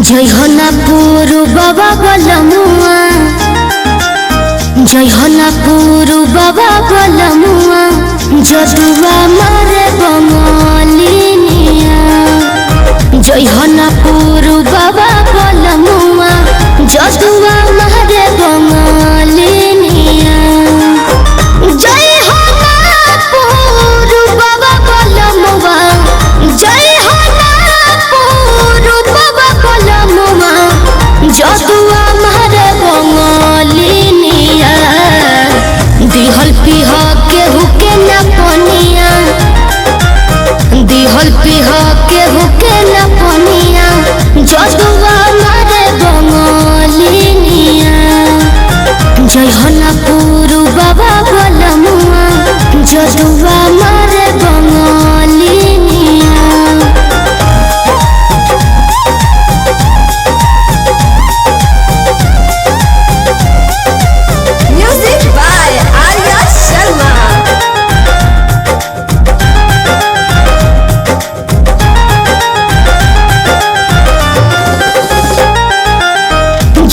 जयहनापुर बाबा बलमुआ, जयहनापुर बाबा बलमुआ, जदुआ मारे बंगालिनिया। जयहनापुर बाबा बलमुआ, जदुआ मारे बंगालिनिया। जयहनापुर बाबा बलमुआ, जयहनापुर बाबा बलमुआ, जदुआ मारे बंगालिनिया। दिहल पिह केहू के न पनिया, दिहल पिह केहू के न पनिया, जदुआ मारे बंगालिनिया। जयहनापुर बाबा बलमुआ, जदुआ मारे बंगालिनिया। Music by Arya Sharma.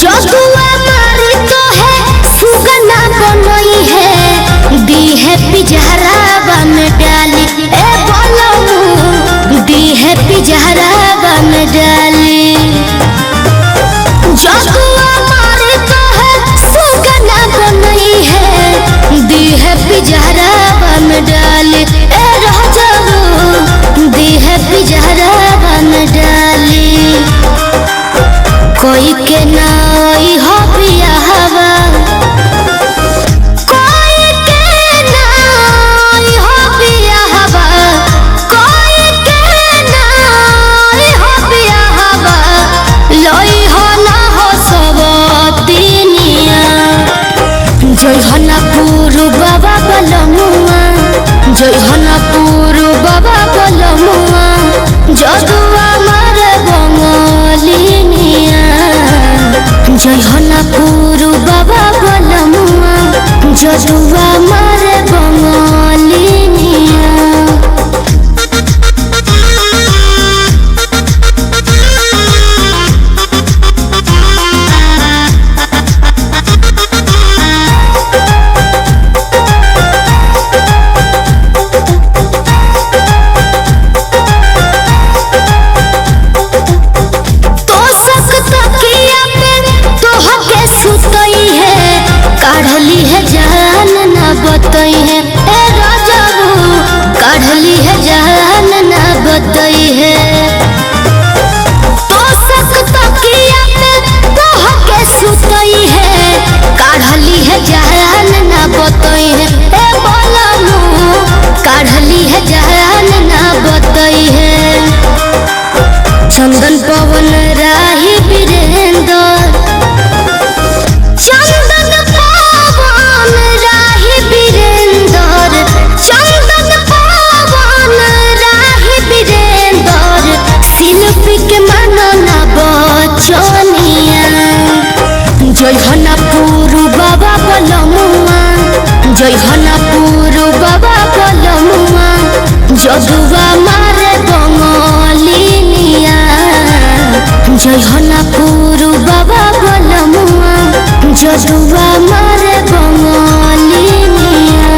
जदुआ मारी तो है सुगना बनई है, दी है पिजहरा बन डाली। ए बलमु दी है पिजहरा बन डाली। जदुआ मारी तो है सुगना बनई है, दी है पिजहरा बन डाली। ए राजू दी है पिजहरा बन डाली। कोई के नाई हो बियाहवा, कोई के नाई हो बियाहवा, कोई के नाई हो बियाहवा, लई हो ना हो सब दिनिया। जयहनापुर बाबा बलमुआ, जयहनापुर बाबा बलमुआ, जदुआ मारे बंगालिनिया। जयहनापुर बाबा बलमुआ, जदुआ मारे बंगालिनिया। तो सकता किया पे तोह के सुतई है, काढ़ली है जान ना बतई है। ए राजाबू काढ़ली है जान ना बतई है। तो सकता किया पे तोह के सुतई है, काढ़ली है जान ना बतई है। ए बलमु काढ़ली है जान ना बतई है। चंदन पवन राही वीरेंद्र, चंदन पवन राही वीरेंद्र, चंदन पवन राही वीरेंद्र, शिल्पी के मनना बचनिया। जयहनापुर बाबा बलमुआ, जयहनापुर बाबा बलमुआ, जदुआ मारे बंगालिनिया। जयहनापुर बाबा बलमुआ, जदुआ मारे बंगालिनिया।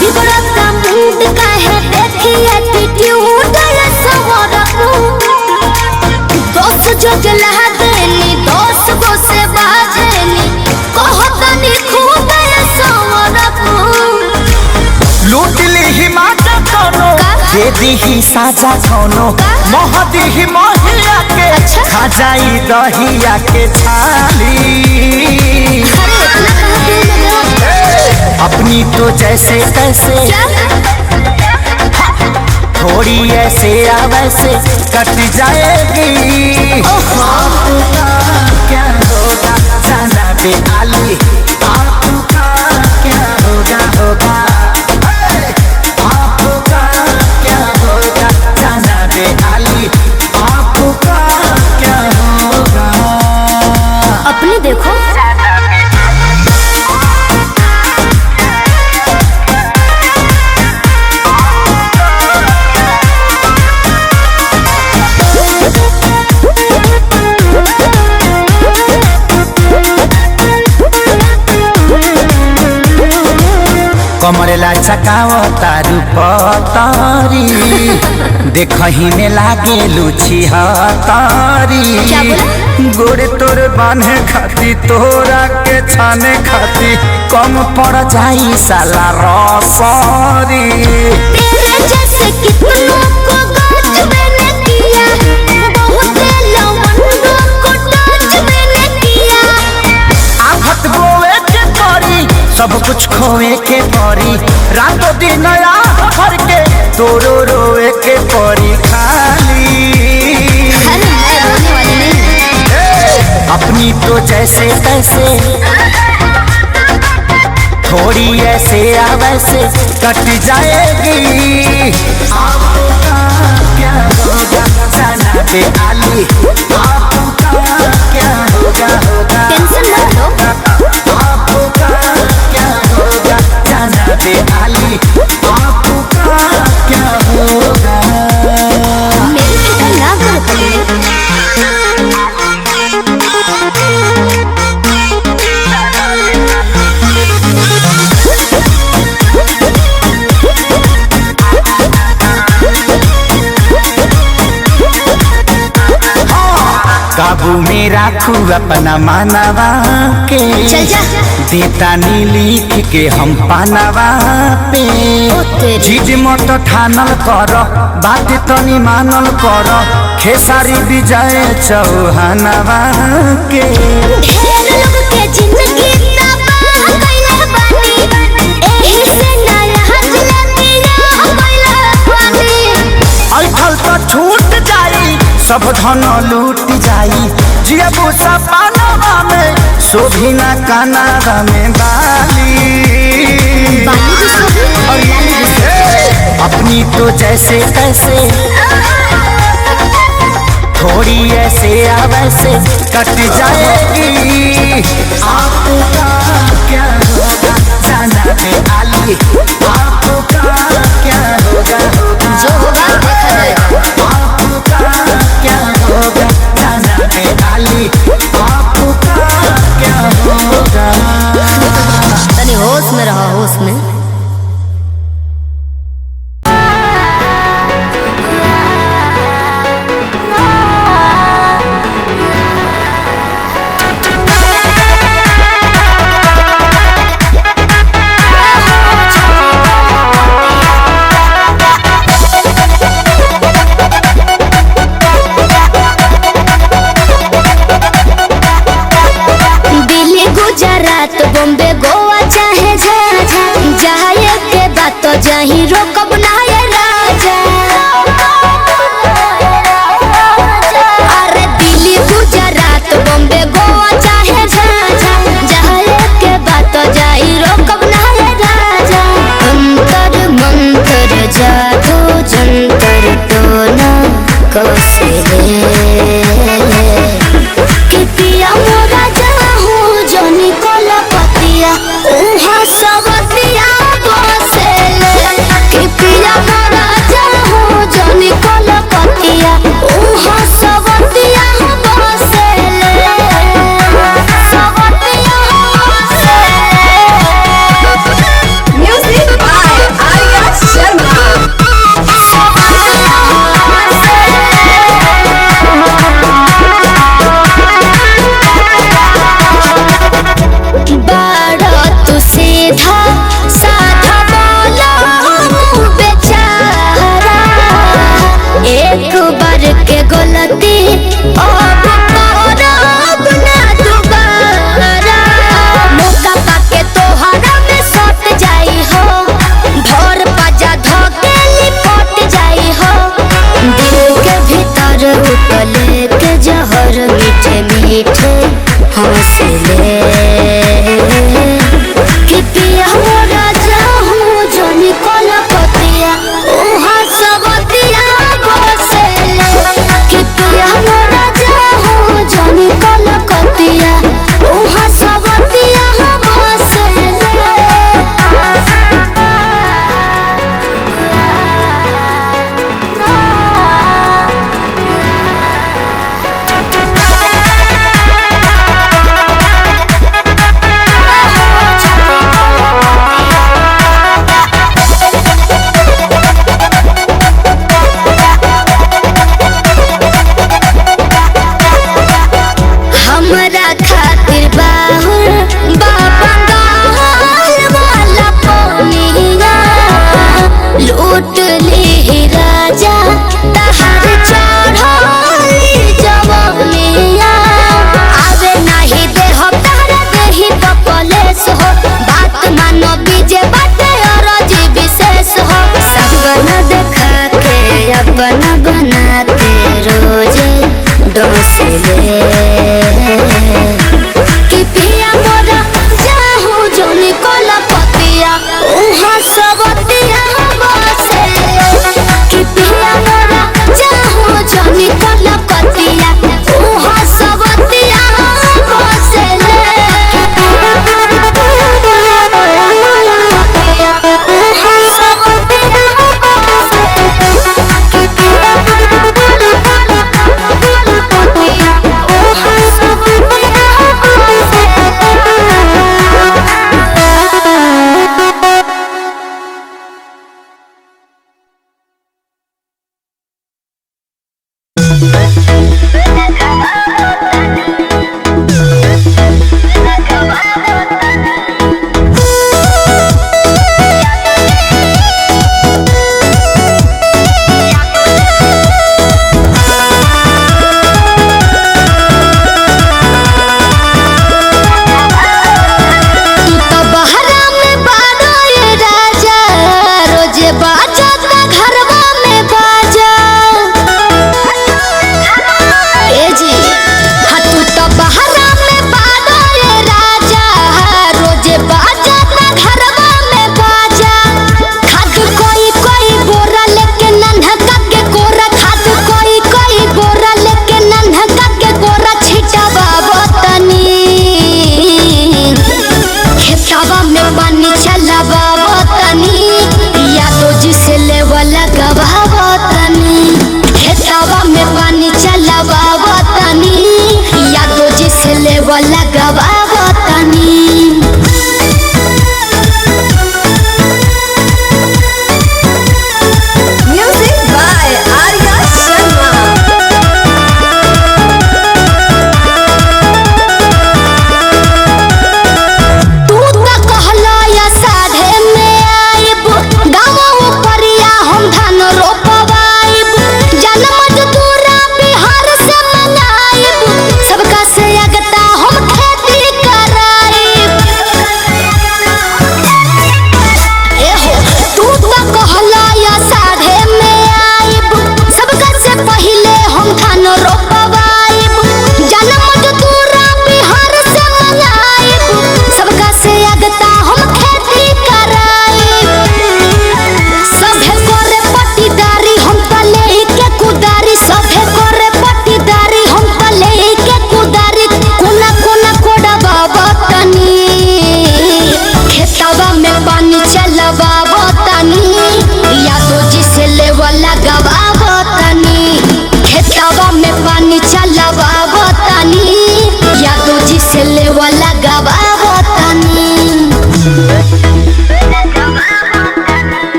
बिगड़ता मूड का है देखी एटीट्यूड ये सवरकू। दोस्त जो जला देनी दोस्त को से बाजेनी, कहतनी खूब ये सवरकू। लूट ली ही माचा कोनो, दे दी ही साजा कोनो, मोह दी ही मोहिया के, खा जाई दहिया के छाली। अपनी तो जैसे तैसे थोड़ी ऐसे या वैसे कट जाएगी। आपका क्या होगा जाना बेआली, आपका क्या होगा होगा। चकाओ तारू पतारी देखही में लागे लुची हतारी गोड़े तोरे बांधे खाती तोरा के छाने खाती कम पड़ जाई साला रसरी। तेरे जैसे कितनों को गाज मैंने किया, बहुत लवंडों को टच मैंने किया। आफत बोए के परी सब कुछ खोए के परी रातों दिन भर के तोरो रोए के परी खाली। अरे मैं रोने वाली नहीं। अपनी तो जैसे तैसे थोड़ी ऐसे या वैसे कट जाएगी। आपका क्या होगा जाना पे आली, आपका क्या होगा होगा टेंशन मत लो। आपका क्या होगा जाना पे आली, आपका क्या होगा। मेरी फिक्र ना करो पगली। काबू में राखू अपना मानवा के, चल जा। देता नी लिख के हम पानवा पे। चीज मत ठानल कर बात तनी मानल कर खेसारी विजय चौहानवा के। ढेर लोग के जिंदगी तबाह कइले बानी, एही से नया हजलतिया कइले बानी। ऐठल तो छूट जाई सब धन लूट जाई, जियबू सपनवा में शोभिना कानावा में बाली। बाली भी शोभी और लाली भी शोभी। अपनी तो जैसे तैसे थोड़ी ऐसे या वैसे कट जाएगी। आपका क्या होगा जाना पे आली, आपका क्या होगा होगा जो होगा देखा जाएगा। आपका क्या होगा जाना पे आली, आपका क्या होगा। तनी होश में रहो, होश में। बॉम्बे गोवा चाहे झाझा, जाए के बात तो जाही रोकब ना ये राजा। अरे दिल्ली गुजरात बॉम्बे गोवा चाहे झाझा, जाए के बात तो जाही रोकब ना ये राजा। अंतर मंतर जादू जंतर टोना कौशले कि पिया मोरा जाहूँ जनी कोला पतिया उहाँ सब दिया बसेले कि पिया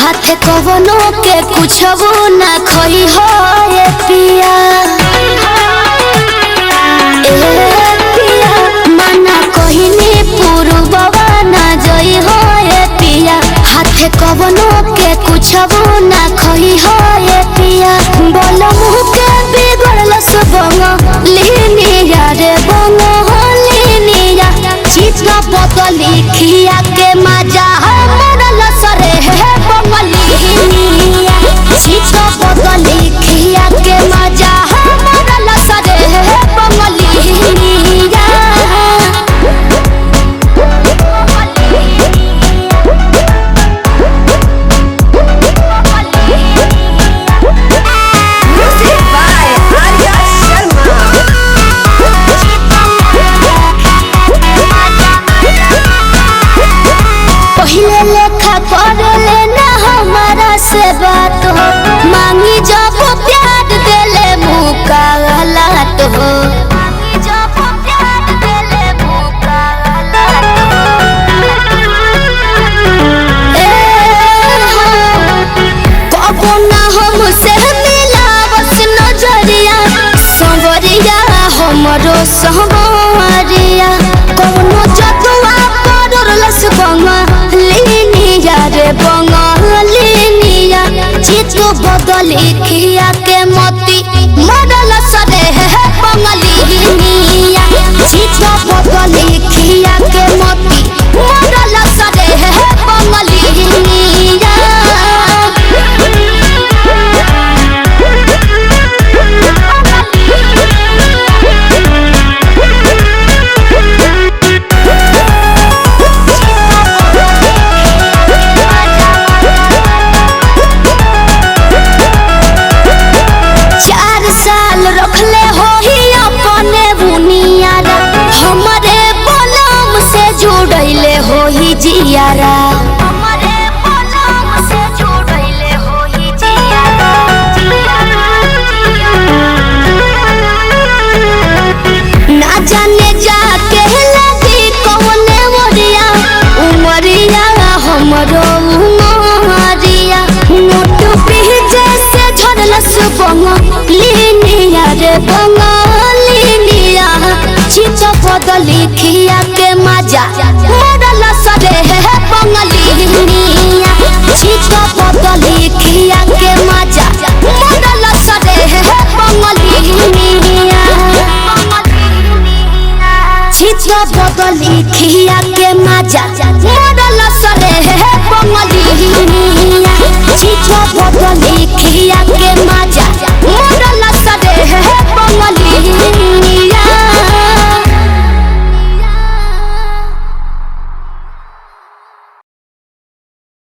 हाथ कवनो के कुछ वो ना खोई हो ये पिया मना कहनी पूर्ववा ना जई हो ये पिया हाथ कवनो के कुछ वो ना खोई हो ये पिया बोल मुँह के बिगड़ल सबंग लीनिया रे बंग लीनिया चित बदली खिया के मजा मरल सरे है बंगलिया चित बदली खिया के मजा मरल सरे है बंगलिया Music by Arya Sharma. पहले लेखा कर लेना हमारा से बात हो मांगी जब प्यार देले मुका गलत हो कबो ना हमसे मिला बस नजरिया संवरिया हमरो संवरिया कौनो जतवा करलस बंगलिनिया रे बंगलिनिया चित बदली खिया के मती मरल सरे है बंगलिनिया चित बदली खिया के मती मरल सरे है बंगलिनिया रखले हो ही अपने बुनियारा हमारे बलम से जुड़ैले हो ही जियारा हमारे बलम से जुड़ैले हो ही जियारा ना जाने जाके लगी कौने मोरिया उमरिया हमरो उमरिया नोट पीजे से झड़लस बंगलिनिया रे बंगलिनिया चित बदली खिया के मजा मरल सरे है बंगलिनिया चित बदली खिया के मजा मरल सरे है बंगलिनिया चित बदली खिया के मजा मरल सरे है बंगलिनिया चित बदली खिया के